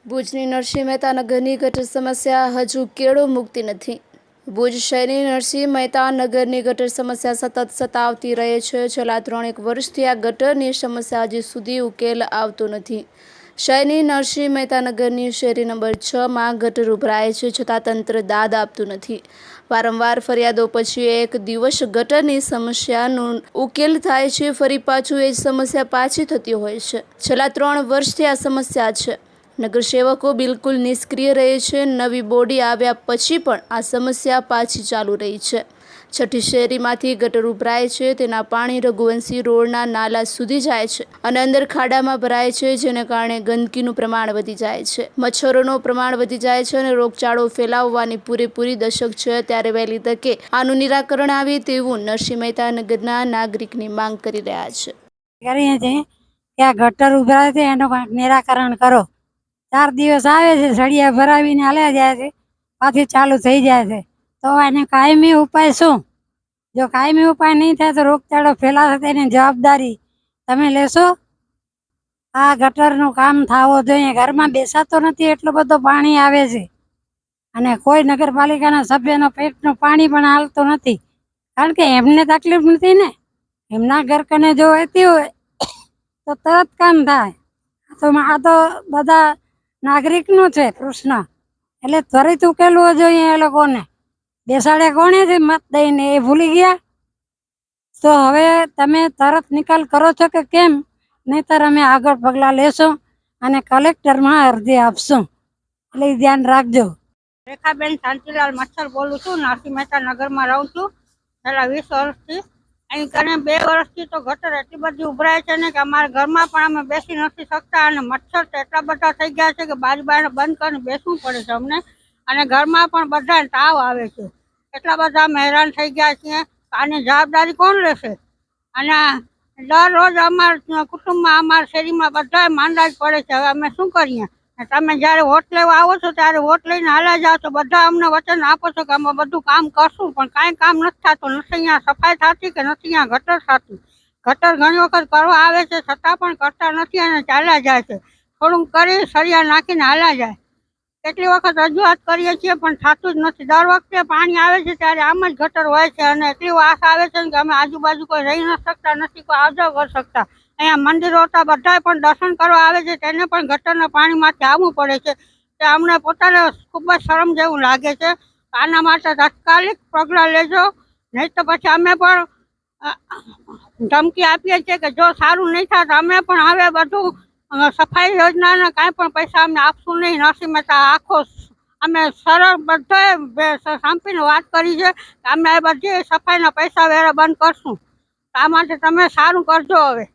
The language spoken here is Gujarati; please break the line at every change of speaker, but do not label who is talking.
ભુજની નરસિંહ મહેતા નગરની ગટર સમસ્યા હજુ કેળો મુકતી નથી। ભુજ શહેરની નરસિંહ મહેતા નગરની ગટર સમસ્યા સતત સતાવતી રહે છે। છેલ્લા 3 વર્ષથી આ ગટરની સમસ્યા હજી સુધી ઉકેલ આવતો નથી। શહેરની નરસિંહ મહેતા નગરની શેરી નંબર 6માં ગટર ઉભરાય છે, છતાં તંત્ર દાદ આપતું નથી। વારંવાર ફરિયાદો પછી એક દિવસ ગટરની સમસ્યાનો ઉકેલ થાય છે, ફરી પાછું એ જ સમસ્યા પાછી થતી હોય છે। છેલ્લા 3 વર્ષથી આ સમસ્યા છે। નગરસેવકો બિલકુલ નિષ્ક્રિય રહે છે। નવી બોડી આવ્યા પછી પણ આ સમસ્યા પાછી ચાલુ રહી છે। છઠ્ઠી શેરીમાંથી ગટર ઉભરાય છે, તેના પાણી રઘુવંશી રોડના નાલા સુધી જાય છે અને અંદર ખાડામાં ભરાય છે, જેને કારણે ગંદકીનું પ્રમાણ વધી જાય છે, મચ્છરોનું પ્રમાણ વધી જાય છે અને રોગચાળો ફેલાવવાની પૂરેપૂરી દશક છે। ત્યારે વહેલી તકે આનું નિરાકરણ આવે તેવું નરસિંહ મહેતા નગરના નાગરિકની માંગ કરી રહ્યા છે।
કે આ ગટર ઉભરાય છે એનું નિરાકરણ કરો। 4 દિવસ આવે છે, સળિયા ભરાવીને હાલ્યા જાય છે, પાછી ચાલુ થઈ જાય છે। તો એને કાયમી ઉપાય શું? જો કાયમી ઉપાય નહીં થાય તો રોગચાળો ફેલાશે, તેની જવાબદારી તમે લેશો? આ ગટરનું કામ થવું જોઈએ। ઘરમાં બેસાતો નથી, એટલું બધું પાણી આવે છે અને કોઈ નગરપાલિકાના સભ્યનો પેટનું પાણી પણ હાલતું નથી, કારણ કે એમને તકલીફ નથી ને। એમના ઘર કને જો વહેતી હોય તો તરત કામ થાય। આ તો બધા નાગરિકનું છે પ્રશ્ન, એટલે ત્વરિત ઉકેલવો જોઈએ। એ લોકોને બેસાડે કોણે છે મત દઈને, એ ભૂલી ગયા? તો હવે તમે તરત નિકાલ કરો છો કે કેમ? નહીંતર અમે આગળ પગલાં લેશું અને કલેક્ટરમાં અરજી આપશું, એટલે ધ્યાન રાખજો।
રેખાબેન શાંતિલાલ મચ્છર બોલું છું, નરસિંહ મહેતા નગરમાં રહું છું છેલ્લા 20 વર્ષથી। અહીં કને 2 વર્ષથી તો ગટર એટલી બધી ઉભરાય છે ને કે અમારા ઘરમાં પણ અમે બેસી નથી શકતા અને મચ્છર તો એટલા બધા થઈ ગયા છે કે બારી બંધ કરીને બેસવું પડે છે અમને, અને ઘરમાં પણ બધા તાવ આવે છે। એટલા બધા અમે હેરાન થઈ ગયા છીએ। આની જવાબદારી કોણ લેશે? અને દરરોજ અમારા કુટુંબમાં, અમારા શેરીમાં બધા માંદા જ પડે છે। હવે અમે શું કરીએ? તમે જ્યારે વોટ લેવા આવો છો ત્યારે વોટ લઈને હાલ્યા જાઓ છો, બધા અમને વચન આપો છો કે અમે બધું કામ કરશું, પણ કાંઈ કામ નથી થતું। નથી અહીંયા સફાઈ થતી કે નથી અહીંયા ગટર થતી। ગટર ઘણી વખત કરવા આવે છે છતાં પણ કરતા નથી અને ચાલ્યા જાય છે। થોડુંક કરી સળિયા નાખીને હાલ્યા જાય। કેટલી વખત રજૂઆત કરીએ છીએ પણ થતું જ નથી। દર વખતે પાણી આવે છે ત્યારે આમ જ ગટર હોય છે અને એટલી વાસ આવે છે કે અમે આજુબાજુ કોઈ રહી ન શકતા, નથી કોઈ આવજા કરી શકતા। અહીંયા મંદિરો હતા, બધાય પણ દર્શન કરવા આવે છે, તેને પણ ગટરના પાણીમાંથી આવવું પડે છે। તે અમને પોતાને ખૂબ જ શરમ જેવું લાગે છે। આના માટે તાત્કાલિક પગલાં લેજો, નહીં તો પછી અમે પણ ધમકી આપીએ છીએ કે જો સારું નહીં થાય તો અમે પણ હવે બધું સફાઈ યોજનાના કાંઈ પણ પૈસા અમે આપશું નહીં। નરસિંહ મહેતા આખો અમે સરળ બધાએ સાંપીને વાત કરી છે કે અમે બધી સફાઈના પૈસા વેરા બંધ કરશું। આ માટે તમે સારું કરજો હવે।